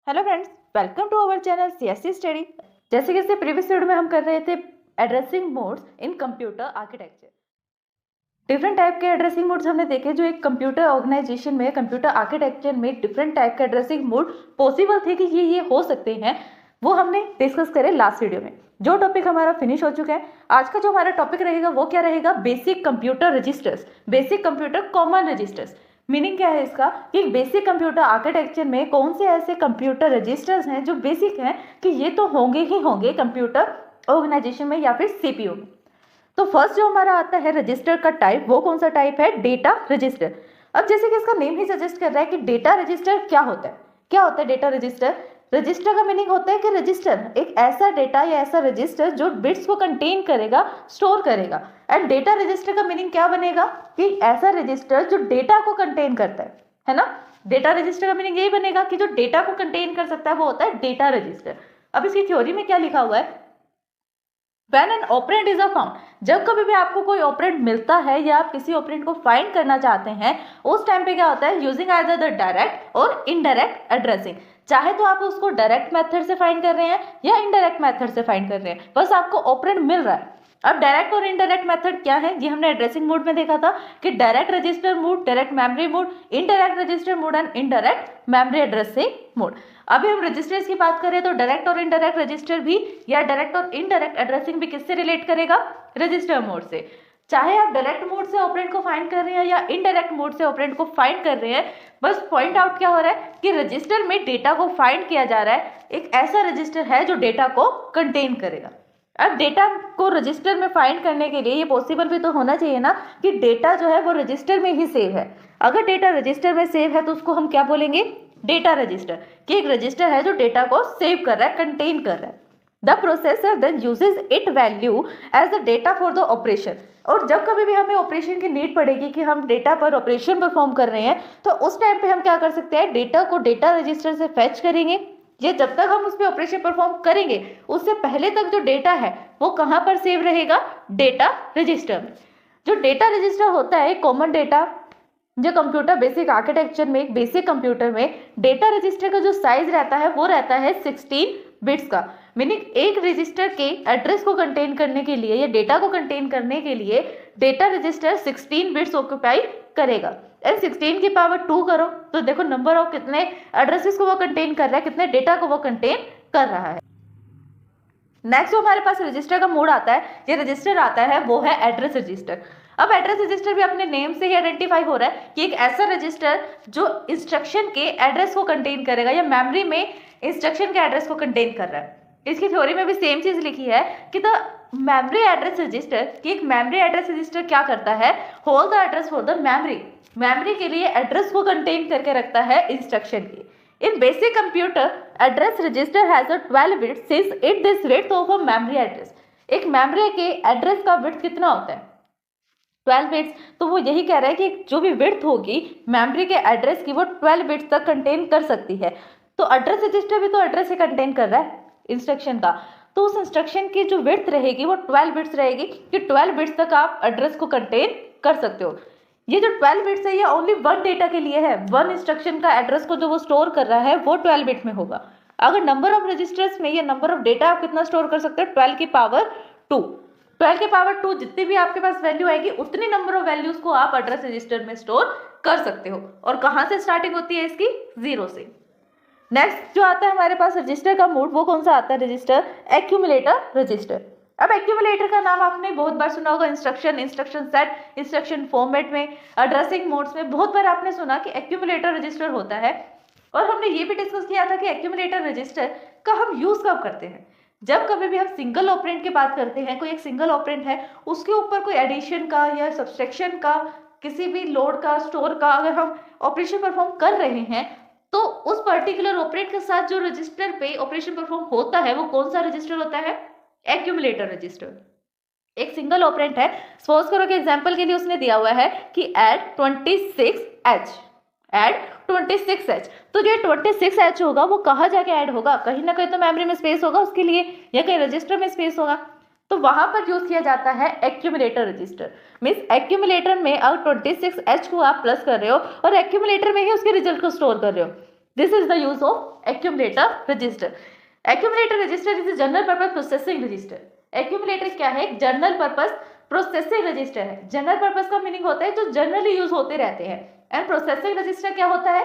Hello friends, welcome to our channel CSC study. जैसे कि इससे प्रीवियस वीडियो में हम कर रहे थे एड्रेसिंग मोड्स इन कंप्यूटर आर्किटेक्चर। डिफरेंट टाइप के एड्रेसिंग मोड्स हमने देखे जो एक कंप्यूटर ऑर्गेनाइजेशन में, कंप्यूटर आर्किटेक्चर में डिफरेंट टाइप के एड्रेसिंग मोड पॉसिबल थे कि ये हो सकते हैं, वो हमने डिस्कस करे लास्ट वीडियो में। जो टॉपिक हमारा फिनिश हो चुका है, आज का जो हमारा टॉपिक रहेगा वो क्या रहेगा? Basic computer registers, basic computer common registers. Meaning क्या है इसका कि बेसिक कंप्यूटर आर्किटेक्चर में कौन से ऐसे कंप्यूटर रजिस्टर्स हैं जो बेसिक हैं कि ये तो होंगे ही होंगे कंप्यूटर ऑर्गेनाइजेशन में या फिर सीपीयू में। तो फर्स्ट जो हमारा आता है रजिस्टर का टाइप, वो कौन सा टाइप है? Data register. अब जैसे कि इसका नेम ही सजेस्ट कर रहा है कि डेटा रजिस्टर क्या होता है। क्या होता है डेटा रजिस्टर? रजिस्टर का मीनिंग होता है कि रजिस्टर एक ऐसा डेटा या ऐसा रजिस्टर जो बिट्स को कंटेन करेगा, स्टोर करेगा। एंड डेटा रजिस्टर का मीनिंग क्या बनेगा कि ऐसा रजिस्टर जो डेटा को कंटेन करता है ना। डेटा रजिस्टर का मीनिंग यही बनेगा कि जो डेटा को कंटेन कर सकता है वो होता है डेटा रजिस्टर। अब इसकी थ्योरी में क्या लिखा हुआ है? When an operand is found, जब कभी भी आपको कोई ऑपरेंड मिलता है या आप किसी ऑपरेंड को फाइंड करना चाहते हैं, उस टाइम पे क्या होता है? यूजिंग आइदर द डायरेक्ट और इनडायरेक्ट एड्रेसिंग। चाहे तो आप उसको डायरेक्ट मेथड से फाइंड कर रहे हैं या इनडायरेक्ट मेथड से फाइंड कर रहे हैं, बस आपको ऑपरेंड मिल रहा है। अब डायरेक्ट और इनडायरेक्ट मेथड क्या है? ये हमने एड्रेसिंग मोड में देखा था कि direct register mode, direct memory mode, indirect register mode and indirect memory addressing mode. अभी हम रजिस्टर्स की बात करें तो डायरेक्ट और इनडायरेक्ट रजिस्टर भी या डायरेक्ट और इनडायरेक्ट एड्रेसिंग भी किससे रिलेट करेगा? रजिस्टर मोड से। चाहे आप डायरेक्ट मोड से ऑपरेंड को फाइंड कर रहे हैं या इनडायरेक्ट मोड से ऑपरेंड को फाइंड कर रहे हैं, बस पॉइंट आउट क्या हो रहा है कि रजिस्टर में डेटा को फाइंड किया जा रहा है। एक ऐसा रजिस्टर है जो डेटा को कंटेन करेगा। अब डेटा को रजिस्टर में फाइंड करने के लिए ये पॉसिबल भी तो होना चाहिए ना कि डेटा जो है वो रजिस्टर में ही सेव है। अगर डेटा रजिस्टर में सेव है तो उसको हम क्या बोलेंगे? Data register. कि एक रजिस्टर है जो डेटा को सेव कर रहा है, कंटेन कर रहा है। The processor then uses it value as the data for the operation. और जब कभी भी हमें ऑपरेशन की नीड पड़ेगी कि हम डेटा पर ऑपरेशन परफॉर्म कर रहे हैं, तो उस टाइम पे हम क्या कर सकते हैं? डेटा को डेटा रजिस्टर से फेच करेंगे। ये जब तक हम उस पर ऑपरेशन परफॉर्म करेंगे उससे पहले तक जो डेटा है वो कहाँ पर सेव रहेगा? डेटा रजिस्टर में। जो डेटा रजिस्टर होता है कॉमन डेटा, जो कंप्यूटर बेसिक आर्किटेक्चर में, एक बेसिक कंप्यूटर में डेटा रजिस्टर का जो साइज रहता है वो रहता है 16 बिट्स का। मीनिंग एक रजिस्टर के एड्रेस को कंटेन करने के लिए या डेटा को कंटेन करने के लिए डेटा रजिस्टर 16 बिट्स ऑक्यूपाई करेगा। एंड 16 की पावर 2 करो तो देखो नंबर ऑफ कितने एड्रेसेस को वो कंटेन कर रहा है, कितने डेटा को वो कंटेन कर रहा है। नेक्स्ट जो हमारे पास रजिस्टर का मोड आता है, ये रजिस्टर आता है वो है एड्रेस रजिस्टर। अब एड्रेस रजिस्टर भी अपने नेम से ही आइडेंटिफाई हो रहा है कि एक ऐसा रजिस्टर जो इंस्ट्रक्शन के एड्रेस को कंटेन करेगा या मेमोरी में इंस्ट्रक्शन के एड्रेस को कंटेन कर रहा है। इसकी थ्योरी में भी सेम चीज लिखी है कि द मेमोरी एड्रेस रजिस्टर, कि एक मेमोरी एड्रेस रजिस्टर क्या करता है? Hold the address for the memory. Memory के लिए एड्रेस को कंटेन करके रखता है इंस्ट्रक्शन की। In basic computer, address register has a 12 bit since it this width of a memory address. एक मेमोरी के एड्रेस का विड्थ कितना होता है? 12 बिट्स। तो वो यही कह रहा है कि जो भी विड्थ होगी मेमोरी के एड्रेस की वो 12 बिट्स तक कंटेन कर सकती है। तो एड्रेस रजिस्टर भी तो एड्रेस ही कंटेन कर रहा है इंस्ट्रक्शन का। तो उस इंस्ट्रक्शन की जो विड्थ रहेगी वो 12 बिट्स रहेगी कि 12 बिट्स तक आप एड्रेस को कंटेन कर सकते हो। ये जो 12 बिट्स है ये ओनली वन डेटा के लिए है। वन इंस्ट्रक्शन का एड्रेस को जो वो स्टोर कर रहा है वो 12 बिट में होगा। अगर नंबर ऑफ रजिस्टर्स में ये नंबर ऑफ डेटा आप कितना स्टोर कर सकते हैं? 12 की पावर 2। 12 की पावर 2 जितनी भी आपके पास वैल्यू आएगी उतनी नंबर ऑफ वैल्यूज को आप एड्रेस रजिस्टर में स्टोर कर सकते हो। और कहाँ से स्टार्टिंग होती है इसकी? 0 से। नेक्स्ट जो आता है हमारे पास रजिस्टर का मोड, वो कौन सा आता है? Register accumulator register. अब एक्यूमुलेटर का नाम आपने बहुत बार सुना होगा, instruction, instruction set, instruction format में, एड्रेसिंग मोड्स में बहुत बार आपने सुना कि एक्यूमुलेटर रजिस्टर होता है। और हमने ये भी डिस्कस किया था कि एक्यूमुलेटर रजिस्टर का हम यूज कब करते हैं? जब कभी भी हम सिंगल ऑपरेंड की बात करते हैं, कोई एक सिंगल ऑपरेंड है उसके ऊपर कोई एडिशन का या सब्सट्रैक्शन का, किसी भी लोड का, स्टोर का अगर हम ऑपरेशन परफॉर्म कर रहे हैं तो उस पर्टिकुलर ऑपरेंड के साथ जो रजिस्टर पे ऑपरेशन परफॉर्म होता है वो कौन सा रजिस्टर होता है? Accumulator register. एक सिंगल ऑपरेंड है, सपोज करो कि एग्जांपल के लिए उसने दिया हुआ है कि ऐड 26h, ऐड 26h। तो जो 26h होगा वो कहाँ जाके ऐड होगा? कहीं ना कहीं तो मेमोरी में स्पेस होगा उसके लिए या कहीं रजिस्टर में स्पेस होगा। तो वहां पर यूज किया जाता है एक्यूमुलेटर रजिस्टर। मींस एक्यूमुलेटर में अब 26h को आप प्लस कर रहे हो और एक्यूमुलेटर में ही उसके रिजल्ट को स्टोर कर रहे हो। This is the use of accumulator register. Accumulator register is a general purpose processing register. Accumulator क्या है? एक जनरल पर्पस प्रोसेसिंग रजिस्टर है। जनरल पर्पस का मीनिंग होता है जो जनरली यूज होते रहते हैं। एंड प्रोसेसिंग रजिस्टर क्या होता है?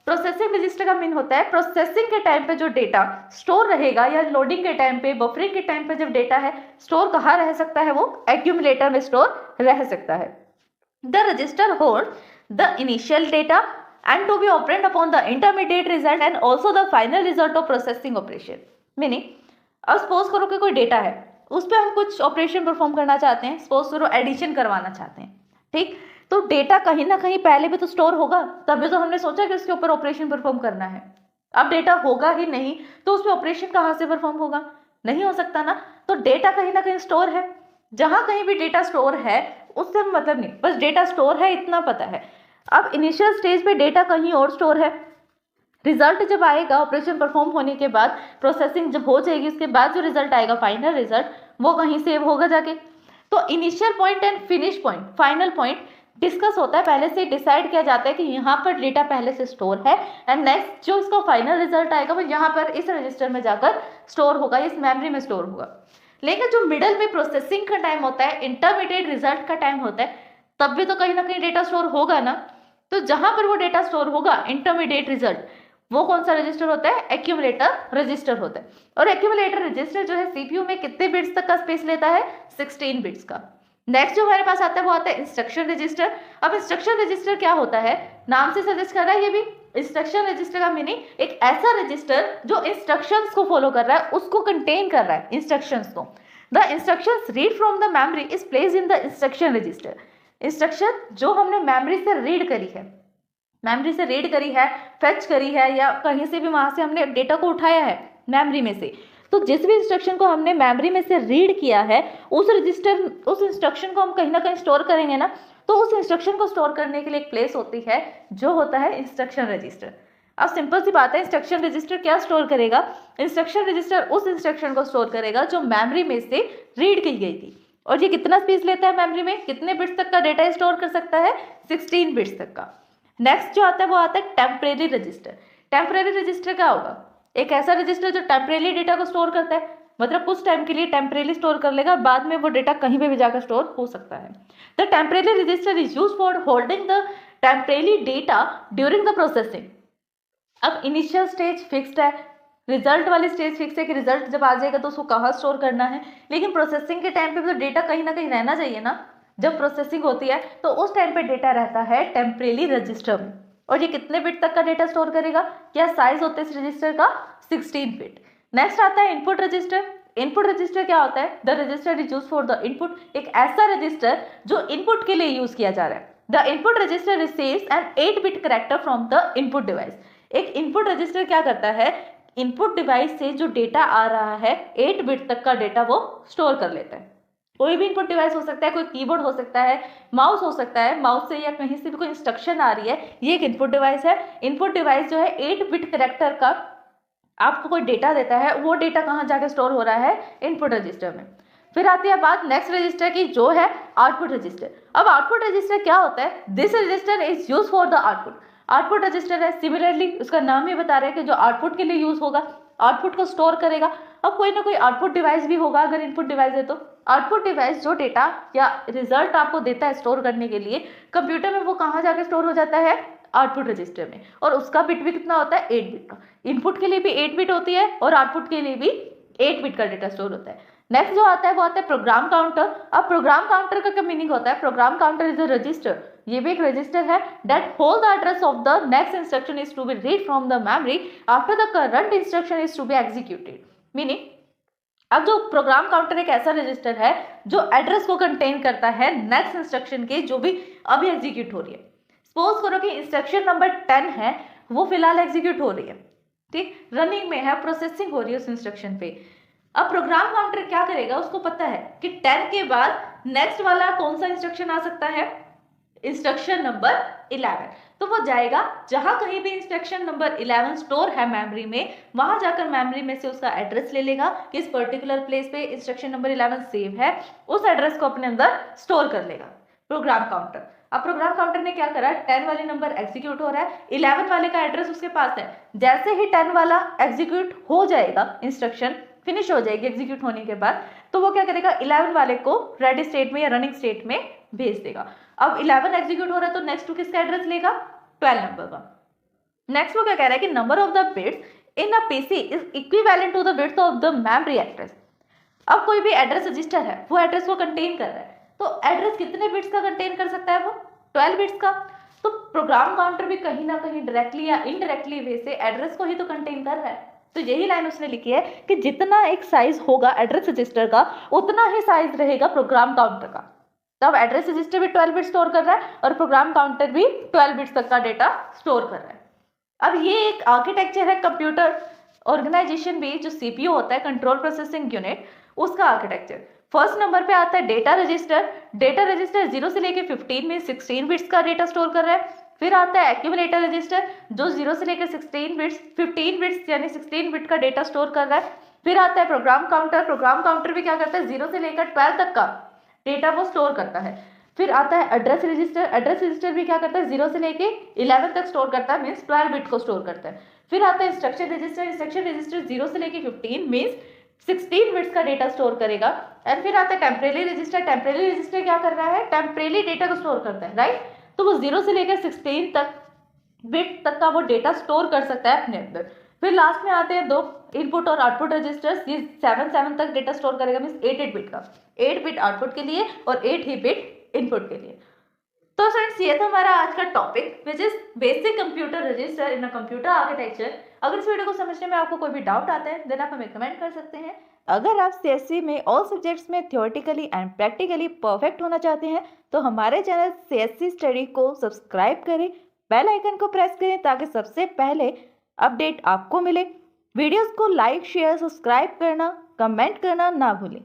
प्रोसेसिंग रजिस्टर का मीन होता है प्रोसेसिंग के टाइम पे जो डेटा स्टोर रहेगा या लोडिंग के टाइम पे, बफरिंग के टाइम पे जब डेटा है स्टोर कहाँ रह सकता है? वो एक्यूमुलेटर में स्टोर रह सकता है। The register hold the initial data and to be operand upon the intermediate result and also the final result of processing operation। Meaning अब सपोज करो कि कोई डेटा है, उस पर हम कुछ ऑपरेशन परफॉर्म करना चाहते हैं, सपोज करो एडिशन करवाना चाहते हैं, ठीक? तो डेटा कहीं ना कहीं पहले भी तो स्टोर होगा, तभी तो हमने सोचा कि उसके ऊपर ऑपरेशन परफॉर्म करना है। अब डेटा होगा ही नहीं तो उस पर ऑपरेशन कहाँ से परफॉर्म होगा? नहीं हो सकता ना। तो डेटा कहीं ना कहीं स्टोर है, जहां कहीं भी डेटा स्टोर है उससे मतलब नहीं, बस डेटा स्टोर है इतना पता है। अब इनिशियल स्टेज पे डेटा कहीं और स्टोर है, रिजल्ट जब आएगा ऑपरेशन परफॉर्म होने के बाद, प्रोसेसिंग जब हो जाएगी उसके बाद जो रिजल्ट आएगा फाइनल रिजल्ट, वो कहीं सेव होगा जाके। तो initial point and finish point, final point discuss होता है, पहले से डिसाइड किया जाता है कि यहाँ पर डेटा पहले से स्टोर है एंड नेक्स्ट जो उसका फाइनल रिजल्ट आएगा वो यहाँ पर इस रजिस्टर में जाकर स्टोर होगा, इस मेमोरी में स्टोर होगा। लेकिन जो मिडल में प्रोसेसिंग का टाइम होता है, इंटरमीडिएट रिजल्ट का टाइम होता है, तब भी तो कहीं ना कहीं डेटा स्टोर होगा ना। तो जहां पर वो डेटा स्टोर होगा इंटरमीडिएट रिजल्ट, वो कौन सा रजिस्टर होता है? एक्यूमुलेटर रजिस्टर होता है। और एक्यूमुलेटर रजिस्टर जो है सीपीयू में कितने बिट्स तक का स्पेस लेता है? 16 बिट्स का। नेक्स्ट जो हमारे पास आता है वो आता है इंस्ट्रक्शन रजिस्टर। अब इंस्ट्रक्शन रजिस्टर क्या होता है? नाम से सजेस्ट कर रहा है ये भी। इंस्ट्रक्शन रजिस्टर का मीनिंग एक ऐसा रजिस्टर जो इंस्ट्रक्शंस को फॉलो कर रहा है, उसको कंटेन कर रहा है इंस्ट्रक्शंस को। The instructions read from the memory is placed in the instruction register. Instruction जो हमने मेमोरी से रीड करी है, मेमोरी से रीड करी है, फेच करी है, या कहीं से भी वहां से हमने डेटा को उठाया है मेमोरी में से, तो जिस भी इंस्ट्रक्शन को हमने मेमोरी में से रीड किया है उस रजिस्टर, उस इंस्ट्रक्शन को हम कहीं ना कहीं स्टोर करेंगे ना। तो उस इंस्ट्रक्शन को स्टोर करने के लिए एक प्लेस होती है जो होता है इंस्ट्रक्शन रजिस्टर। अब सिंपल सी बात है, इंस्ट्रक्शन रजिस्टर क्या स्टोर करेगा? इंस्ट्रक्शन रजिस्टर उस इंस्ट्रक्शन को स्टोर करेगा जो मेमोरी में से रीड की गई थी। और ये कितना स्पेस लेता है मेमोरी में? कितने बिट्स तक का डेटा स्टोर कर सकता है? 16 बिट्स तक का। नेक्स्ट जो आता है वो आता है टेम्परेरी रजिस्टर। टेम्परेरी रजिस्टर क्या होगा? एक ऐसा रजिस्टर जो टेम्परेरी डेटा को स्टोर करता है, मतलब कुछ टाइम के लिए टेम्परेरी स्टोर कर लेगा, बाद में वो डेटा कहीं पे भी जाकर स्टोर हो सकता है। The temporary register is used for holding the temporary data during the processing. अब इनिशियल स्टेज फिक्स्ड है, रिजल्ट वाली स्टेज फिक्स है कि रिजल्ट जब आ जाएगा तो उसको कहाँ स्टोर करना है, लेकिन प्रोसेसिंग के टाइम पे भी तो डेटा कहीं ना कहीं रहना चाहिए ना। जब प्रोसेसिंग होती है तो उस टाइम पे डेटा रहता है टेम्परेरी रजिस्टर में। और ये कितने बिट तक का डेटा स्टोर करेगा? क्या साइज होता है इस रजिस्टर का? 16 बिट। नेक्स्ट आता है इनपुट रजिस्टर। इनपुट रजिस्टर क्या होता है? The register is use for the input. एक ऐसा रजिस्टर जो इनपुट के लिए यूज किया जा रहा है। The input register receives N 8 bit character from the input device. एक इनपुट रजिस्टर क्या करता है? इनपुट डिवाइस से जो डेटा आ रहा है 8 बिट तक का डेटा वो स्टोर कर लेता है। कोई भी इनपुट डिवाइस हो सकता है, कोई कीबोर्ड हो सकता है, माउस हो सकता है, माउस से या कहीं से भी कोई इंस्ट्रक्शन आ रही है, ये एक इनपुट डिवाइस है। इनपुट डिवाइस जो है 8 बिट करेक्टर का आपको कोई डेटा देता है, वो डेटा कहाँ जाके स्टोर हो रहा है? इनपुट रजिस्टर में। फिर आती है बात नेक्स्ट रजिस्टर की जो है आउटपुट रजिस्टर। अब आउटपुट रजिस्टर क्या होता है? This register is use for the output. Output register है, सिमिलरली उसका नाम ही बता रहा है कि जो आउटपुट के लिए यूज होगा, आउटपुट को स्टोर करेगा। अब कोई ना कोई आउटपुट डिवाइस भी होगा, अगर इनपुट डिवाइस है तो आउटपुट डिवाइस जो डेटा या रिजल्ट आपको देता है स्टोर करने के लिए कंप्यूटर में, वो कहाँ जाके स्टोर हो जाता है? आउटपुट रजिस्टर में। और उसका बिट भी कितना होता है? 8 बिट का। इनपुट के लिए भी 8 बिट होती है और आउटपुट के लिए भी 8 बिट का डेटा स्टोर होता है। नेक्स्ट जो आता है वो आता है प्रोग्राम काउंटर। अब प्रोग्राम काउंटर का क्या मीनिंग होता है? Program counter is a register, ये भी एक रजिस्टर है that hold the address of the next instruction is to be read from the memory after the current instruction is to be executed. Meaning अब जो program counter एक ऐसा register है जो एड्रेस को कंटेन करता है नेक्स्ट इंस्ट्रक्शन के जो भी अभी एग्जीक्यूट हो रही है। सपोज करो कि इंस्ट्रक्शन नंबर 10 है, वो फिलहाल एग्जीक्यूट हो रही है, ठीक, रनिंग में है, प्रोसेसिंग हो रही है उस इंस्ट्रक्शन पे। अब प्रोग्राम काउंटर क्या करेगा? उसको पता है कि 10 के बाद नेक्स्ट वाला कौन सा इंस्ट्रक्शन आ सकता है? Instruction number 11। तो वो जाएगा जहां कहीं भी इंस्ट्रक्शन नंबर 11 स्टोर है मेमोरी में, वहां जाकर मेमोरी में से उसका एड्रेस ले लेगा कि इस पर्टिकुलर प्लेस पे इंस्ट्रक्शन नंबर 11 सेव है, उस एड्रेस को अपने अंदर स्टोर कर लेगा। Programme counter. अब प्रोग्राम काउंटर ने क्या करा, 10 वाले नंबर एग्जीक्यूट हो रहा है, 11 वाले का एड्रेस उसके पास है। जैसे ही 10 वाला एग्जीक्यूट हो जाएगा, इंस्ट्रक्शन फिनिश हो जाएगी एग्जीक्यूट होने के बाद, तो वो क्या करेगा, 11 वाले को रेडी स्टेट में या रनिंग स्टेट में भेज देगा। अब 11 एग्जीक्यूट हो रहा है तो नेक्स्ट किसका एड्रेस लेगा, 12 नंबर का। नेक्स्ट वो क्या कह रहा है कि number of the bits in a PC is equivalent to the width of the memory address. अब कोई भी एड्रेस रजिस्टर है, वो एड्रेस को कंटेन कर रहा है, तो एड्रेस कितने बिट्स का कंटेन कर सकता है, वो 12 बिट्स का। तो प्रोग्राम काउंटर भी कहीं ना कहीं डायरेक्टली या इनडायरेक्टली वे से एड्रेस को ही तो कंटेन कर रहा है। तो यही लाइन उसने लिखी है कि जितना एक साइज होगा एड्रेस रजिस्टर का, उतना ही साइज रहेगा प्रोग्राम काउंटर का। तब एड्रेस रजिस्टर भी 12 बिट स्टोर कर रहा है और प्रोग्राम काउंटर भी 12 बिट्स तक का डेटा स्टोर कर रहा है। अब ये एक आर्किटेक्चर है कंप्यूटर ऑर्गेनाइजेशन भी, जो सीपीयू होता है, कंट्रोल प्रोसेसिंग यूनिट, उसका आर्किटेक्चर। फर्स्ट नंबर पे आता है डेटा रजिस्टर। डेटा रजिस्टर 0 से लेके 15 में 16 बिट्स का डेटा स्टोर कर रहा है। फिर आता है एक्यूमुलेटर रजिस्टर, जो 0 से लेकर 15 बिट्स यानी 16 बिट का डेटा स्टोर कर रहा है। फिर आता है प्रोग्राम काउंटर। प्रोग्राम काउंटर भी क्या करता है, 0 से लेकर 12 तक का डेटा वो स्टोर करता है। फिर आता है एड्रेस रजिस्टर। एड्रेस रजिस्टर भी क्या करता है, 0 से लेके 11 तक स्टोर करता है, मीन्स 12 बिट को स्टोर करता है। फिर आता है इंस्ट्रक्शन रजिस्टर। इंस्ट्रक्शन रजिस्टर 0 से लेके 15 मीन्स 16 बिट्स का डेटा स्टोर करेगा। एंड फिर आता है टेम्परेरी रजिस्टर। टेम्परेरी रजिस्टर क्या कर रहा है, टेम्परेरी डेटा को स्टोर करता है, राइट। तो वो 0 से लेकर 16 तक बिट तक का वो डेटा स्टोर कर सकता है अपने अंदर। फिर लास्ट में आते हैं दो इनपुट और आउटपुट रजिस्टर्स। ये 7 तक डेटा स्टोर करेगा, मीन्स 8 बिट का, 8 बिट आउटपुट के लिए और 8 ही बिट इनपुट के लिए। तो फ्रेंड्स, ये था हमारा आज का topic, which is basic computer register in a computer architecture. अगर इस वीडियो को समझने में आपको कोई भी डाउट आता है, देन आप हमें कमेंट कर सकते हैं। अगर आप सीएससी में ऑल सब्जेक्ट्स में थ्योरेटिकली एंड प्रैक्टिकली परफेक्ट होना चाहते हैं, तो हमारे चैनल सीएससी स्टडी को सब्सक्राइब करें, बेल आइकन को प्रेस करें ताकि सबसे पहले अपडेट आपको मिले। वीडियोस को लाइक, शेयर, सब्सक्राइब करना, कमेंट करना ना भूलें।